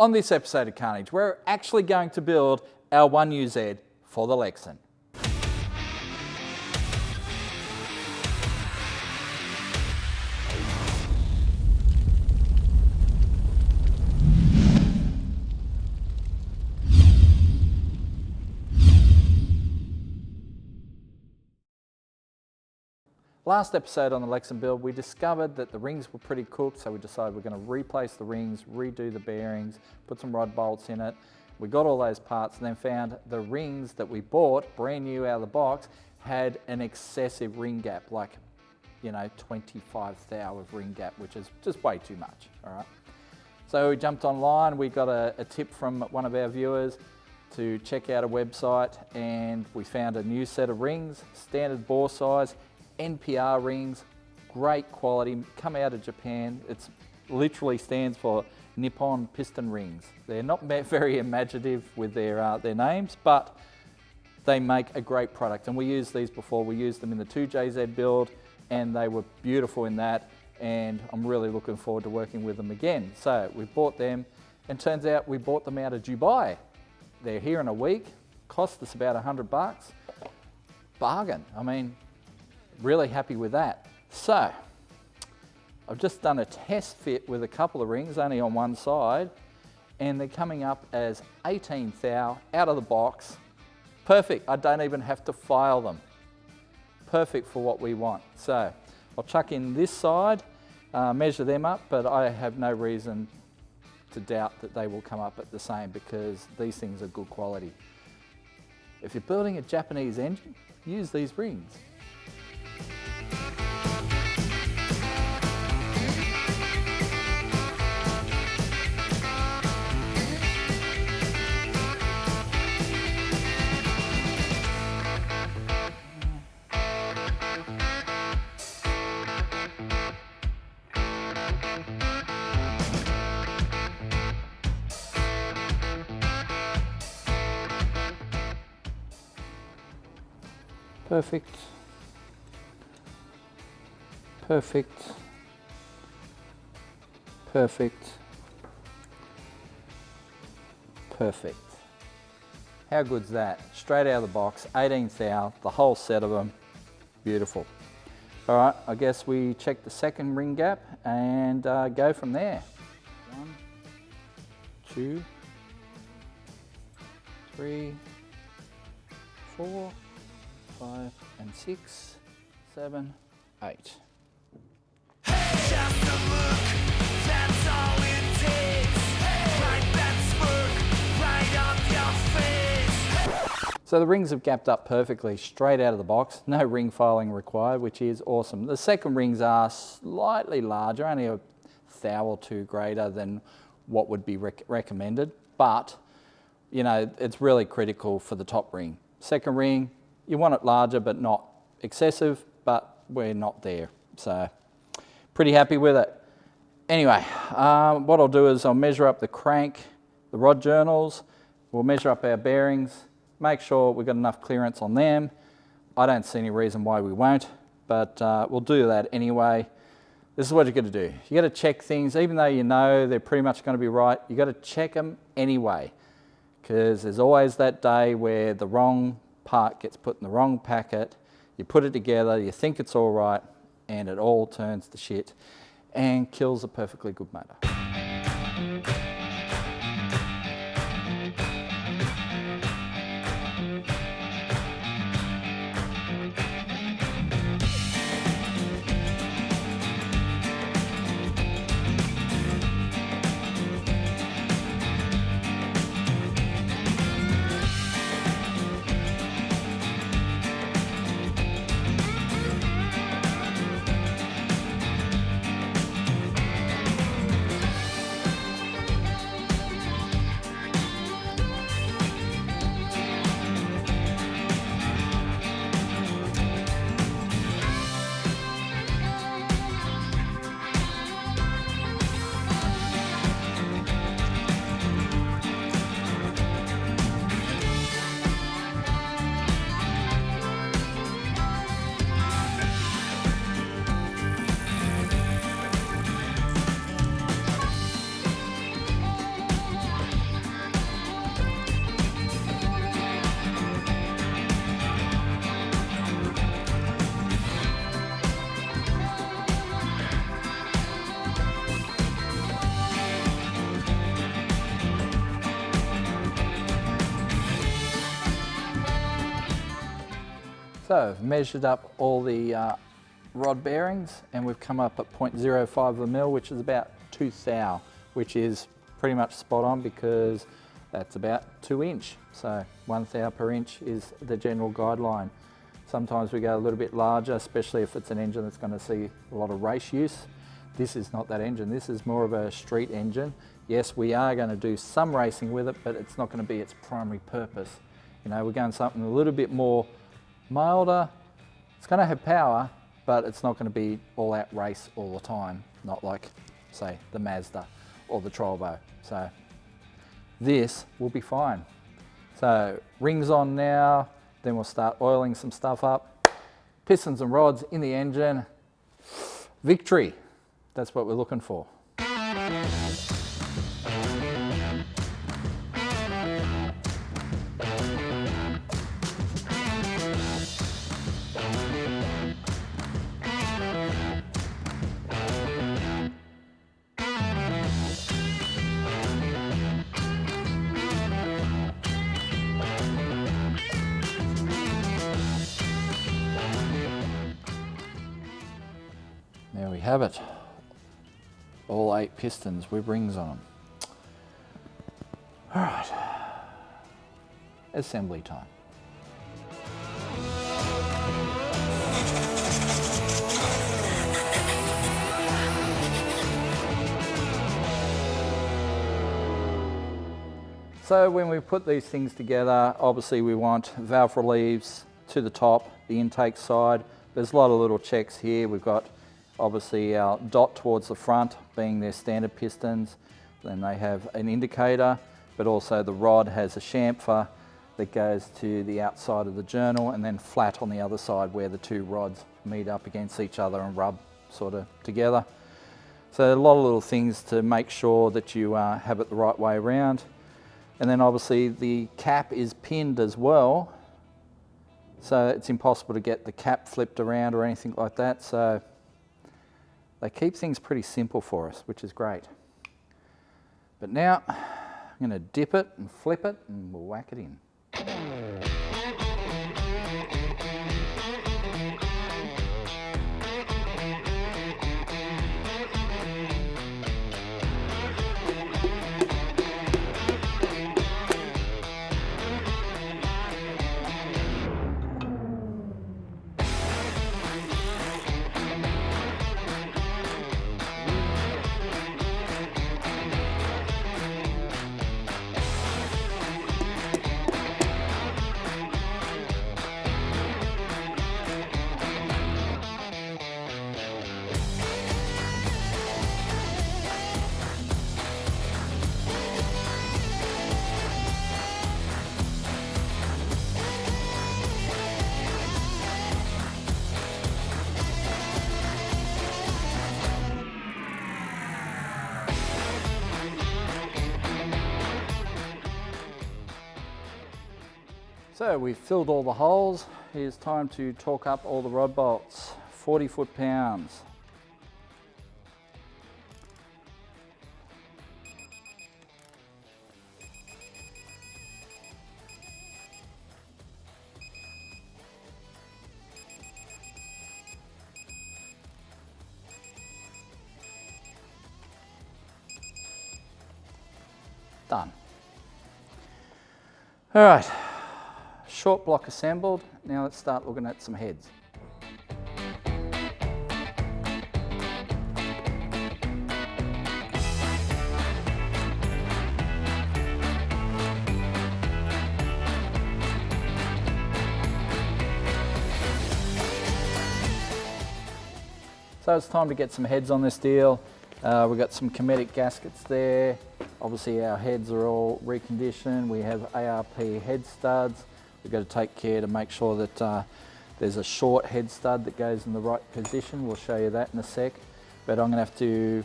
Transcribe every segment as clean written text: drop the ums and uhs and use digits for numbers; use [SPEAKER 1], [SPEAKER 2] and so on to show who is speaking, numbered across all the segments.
[SPEAKER 1] On this episode of Carnage, we're actually going to build our 1UZ for the Lexcen. Last episode on the Lexcen build, we discovered that the rings were pretty cooked, so we decided we're going to replace the rings, redo the bearings, put some rod bolts in it. We got all those parts and then found the rings that we bought, brand new out of the box, had an excessive ring gap, like, 25 thou of ring gap, which is just way too much, all right? So we jumped online, we got a tip from one of our viewers to check out a website, and we found a new set of rings, standard bore size, NPR rings, great quality, come out of Japan. It literally stands for Nippon Piston Rings. They're not very imaginative with their names, but they make a great product. And we used these before. We used them in the 2JZ build, and they were beautiful in that. And I'm really looking forward to working with them again. So we bought them, and turns out we bought them out of Dubai. They're here in a week, cost us about $100. Bargain. I mean, really happy with that. So, I've just done a test fit with a couple of rings, only on one side, and they're coming up as 18 thou out of the box. Perfect, I don't even have to file them. Perfect for what we want. So, I'll chuck in this side, measure them up, but I have no reason to doubt that they will come up at the same because these things are good quality. If you're building a Japanese engine, use these rings. Perfect, perfect, perfect, perfect. How good's that? Straight out of the box, 18 thou, the whole set of them, beautiful. All right, I guess we check the second ring gap and go from there. 1, 2, 3, 4, 5 and 6, 7, 8. Just a look, that's all it takes. Right, that's work, right off your face. So the rings have gapped up perfectly straight out of the box. No ring filing required, which is awesome. The second rings are slightly larger, only a thou or two greater than what would be recommended, but it's really critical for the top ring. Second ring, you want it larger but not excessive, but we're not there. So pretty happy with it. Anyway, what I'll do is I'll measure up the crank, the rod journals, we'll measure up our bearings, make sure we've got enough clearance on them. I don't see any reason why we won't, but we'll do that anyway. This is what you're going to do. You got to check things, even though you know they're pretty much going to be right, you got to check them anyway, because there's always that day where the wrong part gets put in the wrong packet, you put it together, you think it's all right, and it all turns to shit and kills a perfectly good motor. So I've measured up all the rod bearings and we've come up at 0.05 of a mil, which is about 2 thou, which is pretty much spot on because that's about 2 inch. So 1 thou per inch is the general guideline. Sometimes we go a little bit larger, especially if it's an engine that's going to see a lot of race use. This is not that engine, this is more of a street engine. Yes, we are going to do some racing with it, but it's not going to be its primary purpose. You know, we're going something a little bit more milder. It's going to have power, but it's not going to be all out race all the time. Not like, say, the Mazda or the Trovo. So this will be fine. So rings on now, then we'll start oiling some stuff up. Pistons and rods in the engine. Victory. That's what we're looking for. There we have it. All 8 pistons with rings on them. All right, assembly time. So when we put these things together, obviously we want valve reliefs to the top, the intake side. There's a lot of little checks here. We've got obviously our dot towards the front being their standard pistons. Then they have an indicator, but also the rod has a chamfer that goes to the outside of the journal and then flat on the other side where the 2 rods meet up against each other and rub sort of together. So a lot of little things to make sure that you have it the right way around. And then obviously the cap is pinned as well. So it's impossible to get the cap flipped around or anything like that. So they keep things pretty simple for us, which is great. But now I'm going to dip it and flip it and we'll whack it in. So we've filled all the holes. Here's time to torque up all the rod bolts. 40 foot-pounds. Done. All right. Short block assembled. Now let's start looking at some heads. So it's time to get some heads on this deal. We've got some Cometic gaskets there. Obviously our heads are all reconditioned. We have ARP head studs. We've got to take care to make sure that there's a short head stud that goes in the right position. We'll show you that in a sec. But I'm going to have to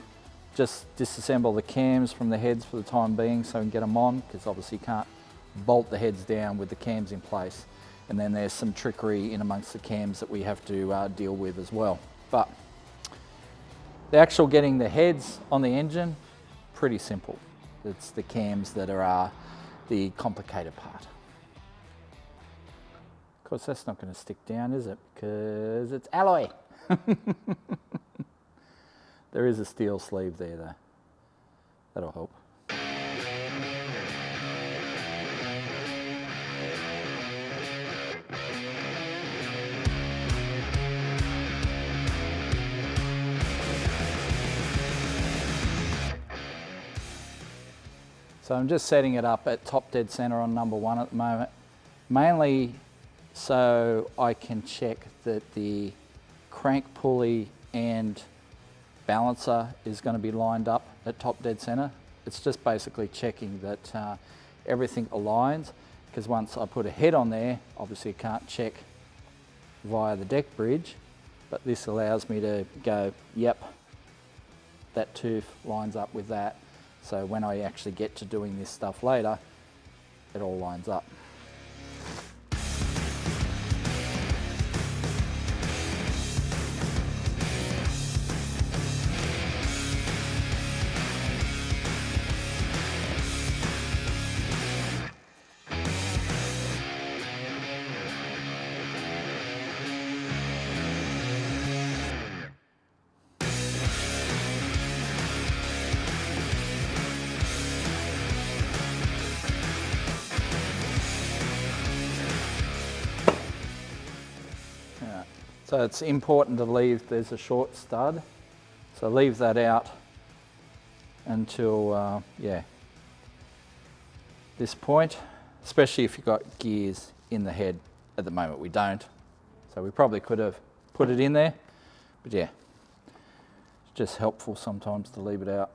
[SPEAKER 1] just disassemble the cams from the heads for the time being so we can get them on, because obviously you can't bolt the heads down with the cams in place. And then there's some trickery in amongst the cams that we have to deal with as well. But the actual getting the heads on the engine, pretty simple. It's the cams that are the complicated part. course, that's not going to stick down, is it? Because it's alloy. There is a steel sleeve there though. That'll help. So I'm just setting it up at top dead center on number 1 at the moment, mainly so I can check that the crank pulley and balancer is going to be lined up at top dead center. It's just basically checking that everything aligns, because once I put a head on there, obviously I can't check via the deck bridge, but this allows me to go, yep, that tooth lines up with that. So when I actually get to doing this stuff later, it all lines up. So it's important to leave, there's a short stud, so leave that out until, this point, especially if you've got gears in the head. At the moment we don't, so we probably could have put it in there, but yeah, it's just helpful sometimes to leave it out.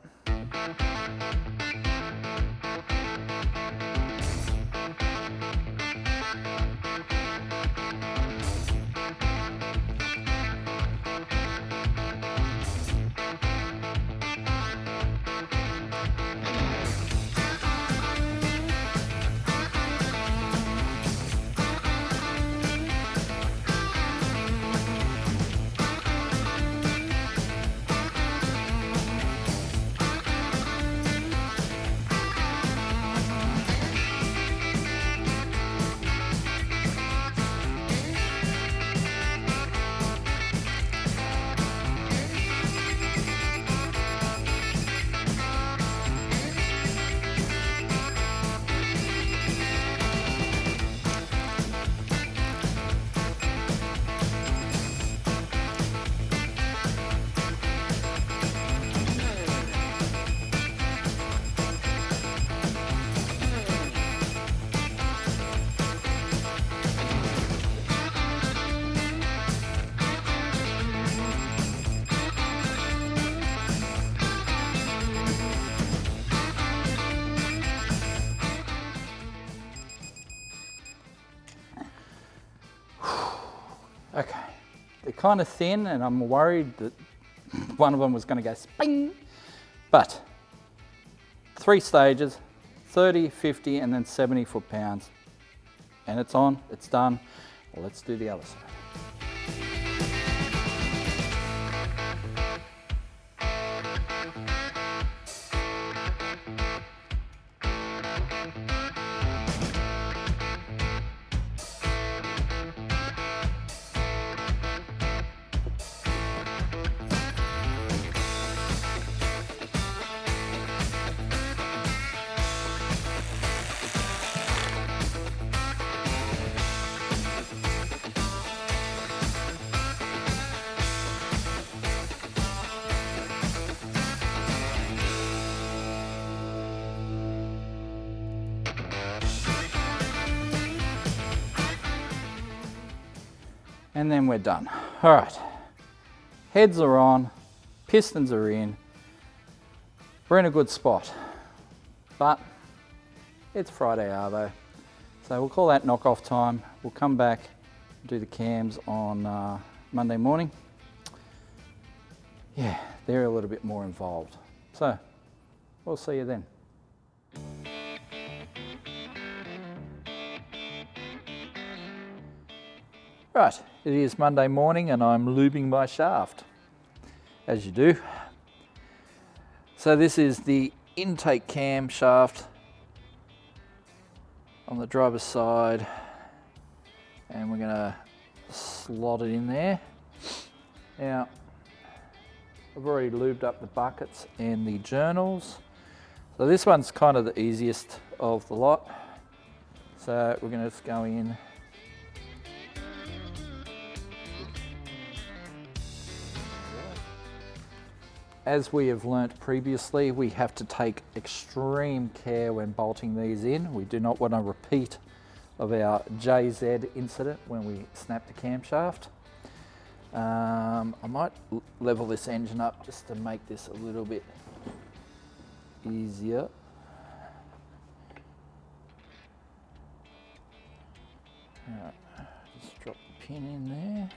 [SPEAKER 1] Okay, they're kind of thin and I'm worried that one of them was going to go sping, but 3 stages, 30, 50 and then 70 foot-pounds, and it's on, it's done. Well, let's do the other side. And then we're done. All right, heads are on, pistons are in, we're in a good spot, but it's Friday Arvo, so we'll call that knock-off time. We'll come back and do the cams on Monday morning. Yeah, they're a little bit more involved, so we'll see you then. Right, it is Monday morning and I'm lubing my shaft, as you do. So this is the intake cam shaft on the driver's side, And we're gonna slot it in there. Now, I've already lubed up the buckets and the journals. So this one's kind of the easiest of the lot. So we're gonna just go in. As we have learnt previously, we have to take extreme care when bolting these in. We do not want a repeat of our JZ incident when we snapped the camshaft. I might level this engine up just to make this a little bit easier. Alright, just drop the pin in there.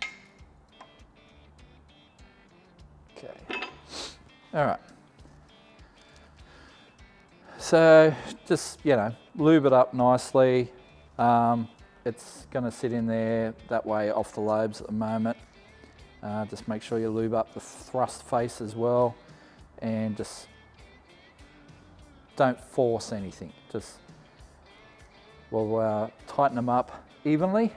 [SPEAKER 1] Okay. Alright. So just, you know, lube it up nicely. It's going to sit in there that way off the lobes at the moment. Just make sure you lube up the thrust face as well, and just don't force anything. Just we'll tighten them up evenly.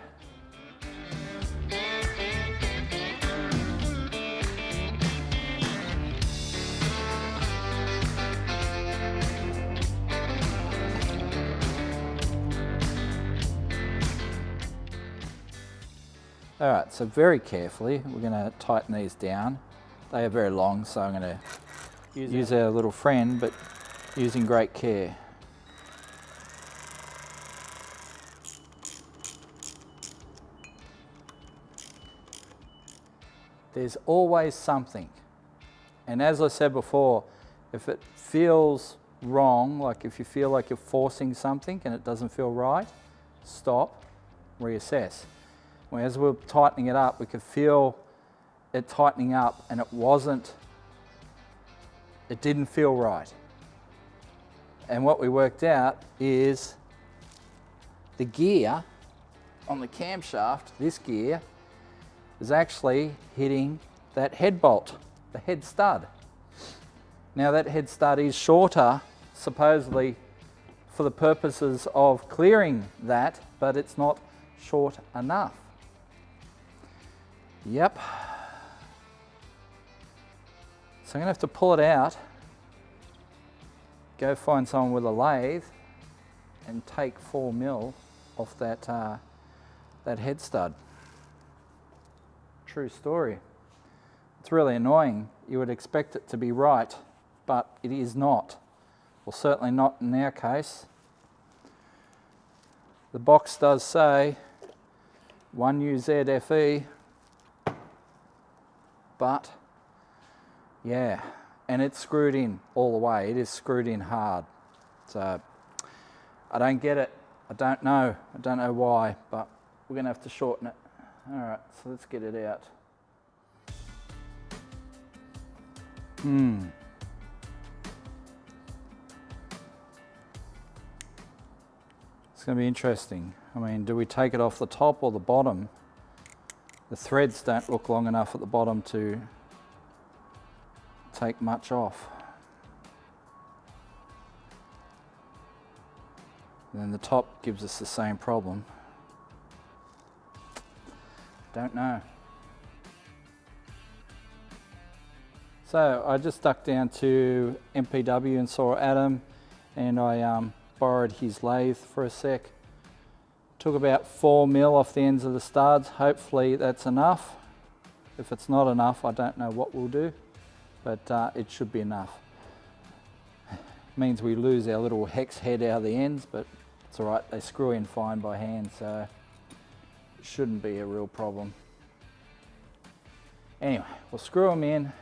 [SPEAKER 1] All right, so very carefully, we're going to tighten these down. They are very long, so I'm going to use our little friend, but using great care. There's always something. And as I said before, if it feels wrong, like if you feel like you're forcing something and it doesn't feel right, stop, reassess. As we're tightening it up, we could feel it tightening up and it didn't feel right. And what we worked out is the gear on the camshaft, this gear, is actually hitting that head bolt, the head stud. Now that head stud is shorter, supposedly for the purposes of clearing that, but it's not short enough. Yep. So I'm going to have to pull it out, go find someone with a lathe and take 4 mil off that, that head stud. True story. It's really annoying. You would expect it to be right, but it is not. Well, certainly not in our case. The box does say 1UZ-FE. But yeah, and it's screwed in all the way. It is screwed in hard. So I don't get it. I don't know why, but we're gonna have to shorten it. All right, so let's get it out. It's gonna be interesting. I mean, do we take it off the top or the bottom? The threads don't look long enough at the bottom to take much off. And then the top gives us the same problem. Don't know. So I just ducked down to MPW and saw Adam, and I borrowed his lathe for a sec. Took about 4 mil off the ends of the studs. Hopefully that's enough. If it's not enough, I don't know what we'll do, but it should be enough. Means we lose our little hex head out of the ends, but it's all right. They screw in fine by hand, so it shouldn't be a real problem. Anyway, we'll screw them in,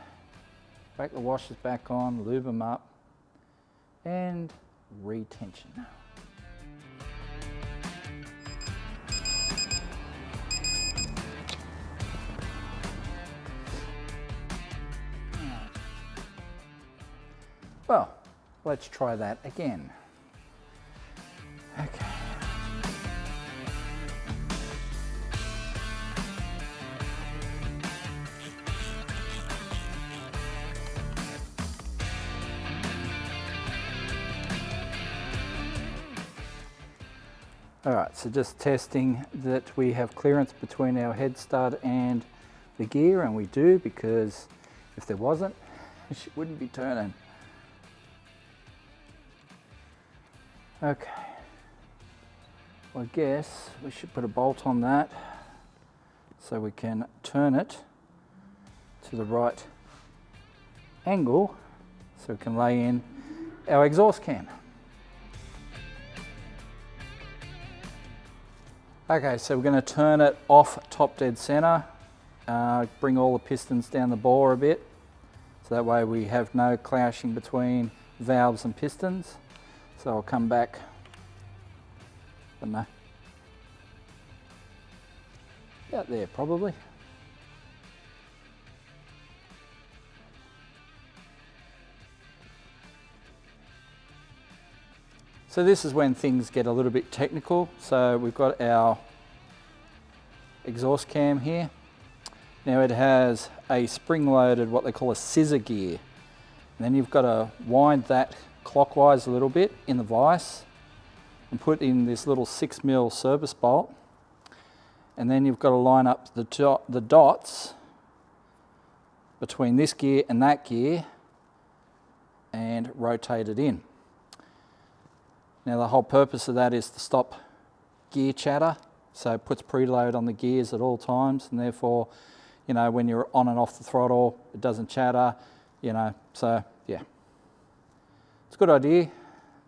[SPEAKER 1] break the washers back on, lube them up, and retension. Well, let's try that again. Okay. Alright, so just testing that we have clearance between our head stud and the gear, and we do, because if there wasn't, she wouldn't be turning. Okay, well, I guess we should put a bolt on that so we can turn it to the right angle so we can lay in our exhaust cam. Okay, so we're going to turn it off top dead center, bring all the pistons down the bore a bit, so that way we have no clashing between valves and pistons. So I'll come back, I don't know, about there probably. So this is when things get a little bit technical. So we've got our exhaust cam here. Now it has a spring-loaded, what they call a scissor gear. And then you've got to wind that clockwise a little bit in the vise and put in this little 6mm service bolt. And then you've got to line up the dots between this gear and that gear and rotate it in. Now the whole purpose of that is to stop gear chatter, so it puts preload on the gears at all times, and therefore, you know, when you're on and off the throttle, it doesn't chatter, you know, so yeah. It's a good idea.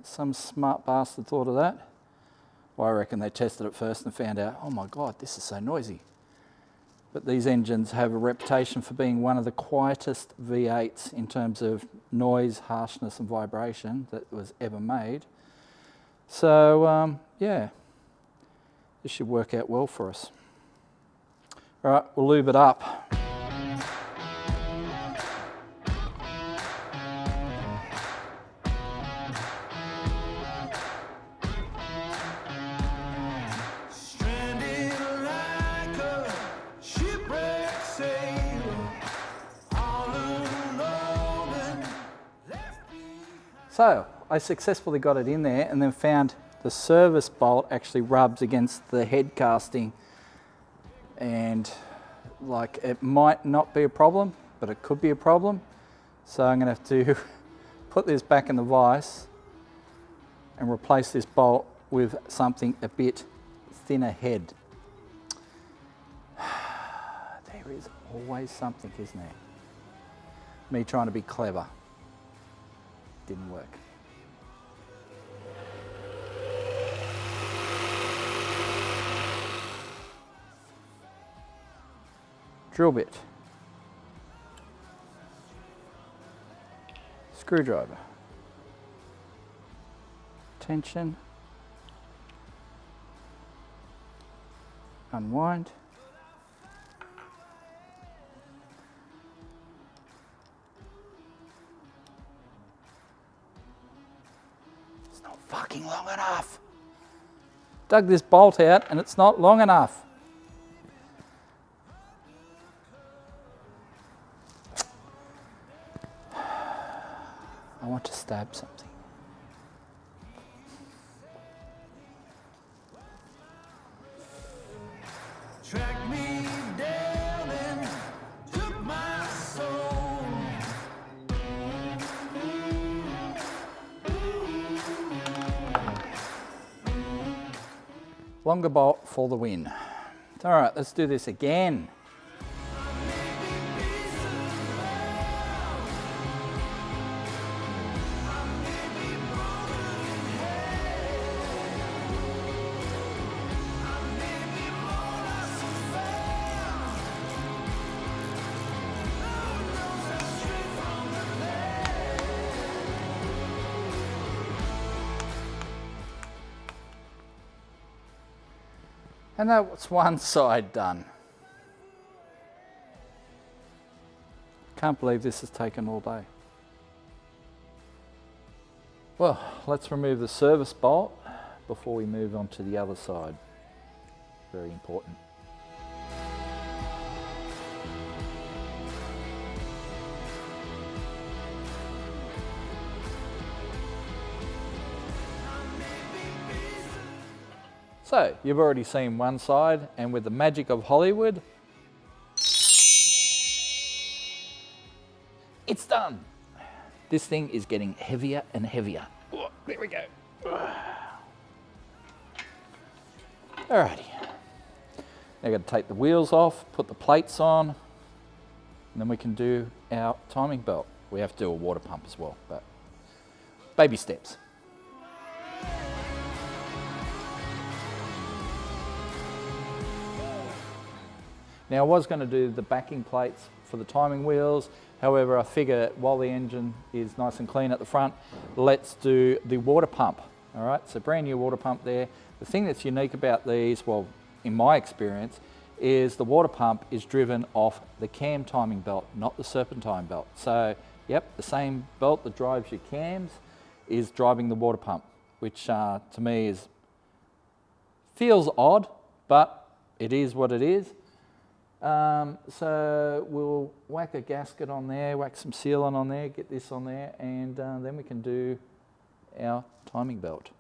[SPEAKER 1] Some smart bastard thought of that. Well, I reckon they tested it first and found out, oh my God, this is so noisy. But these engines have a reputation for being one of the quietest V8s in terms of noise, harshness and vibration that was ever made. So yeah, this should work out well for us. All right, we'll lube it up. So I successfully got it in there and then found the service bolt actually rubs against the head casting, and like it might not be a problem, but it could be a problem. So I'm going to have to put this back in the vise and replace this bolt with something a bit thinner head. There is always something, isn't there? Me trying to be clever. Didn't work. Drill bit, screwdriver, tension, unwind, it's not fucking long enough. Dug this bolt out and it's not long enough. I want to stab something. Track me down and took my soul. Longer bolt for the win. All right, let's do this again. And that's one side done. Can't believe this has taken all day. Well, let's remove the service bolt before we move on to the other side. Very important. So you've already seen one side, and with the magic of Hollywood, it's done. This thing is getting heavier and heavier. Oh, there we go. Alrighty. Now I've got to take the wheels off, put the plates on, and then we can do our timing belt. We have to do a water pump as well, but baby steps. Now I was going to do the backing plates for the timing wheels, however I figure while the engine is nice and clean at the front, let's do the water pump. All right, so brand new water pump there. The thing that's unique about these, well, in my experience, is the water pump is driven off the cam timing belt, not the serpentine belt. So, yep, the same belt that drives your cams is driving the water pump, which to me feels odd, but it is what it is. So we'll whack a gasket on there, whack some sealant on there, get this on there, and then we can do our timing belt.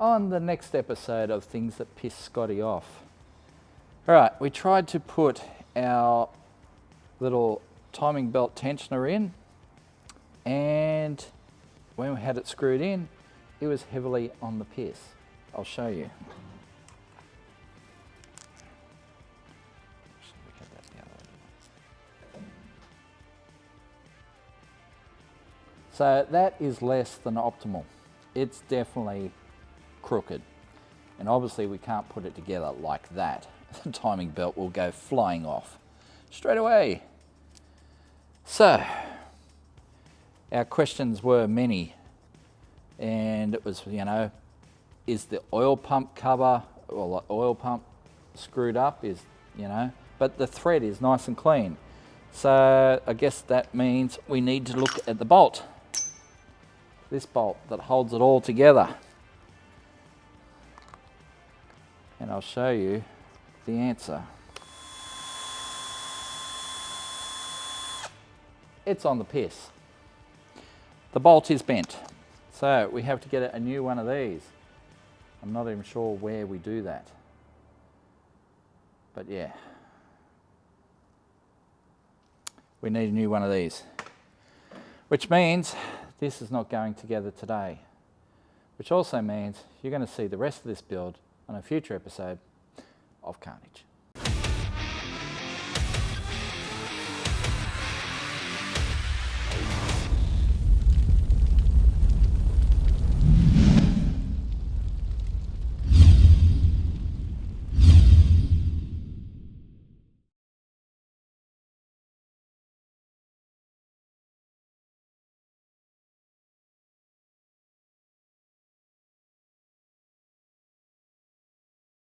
[SPEAKER 1] On the next episode of things that piss Scotty off. All right, we tried to put our little timing belt tensioner in, and when we had it screwed in, it was heavily on the piss. I'll show you. So that is less than optimal. It's definitely crooked, and obviously we can't put it together like that. The timing belt will go flying off straight away. So our questions were many, and it was, you know, is the oil pump cover or the oil pump screwed up? Is, you know, but the thread is nice and clean, so I guess that means we need to look at the bolt, this bolt that holds it all together. And I'll show you the answer. It's on the piss. The bolt is bent, so we have to get a new one of these. I'm not even sure where we do that, but yeah, we need a new one of these, which means this is not going together today, which also means you're going to see the rest of this build on a future episode of Carnage.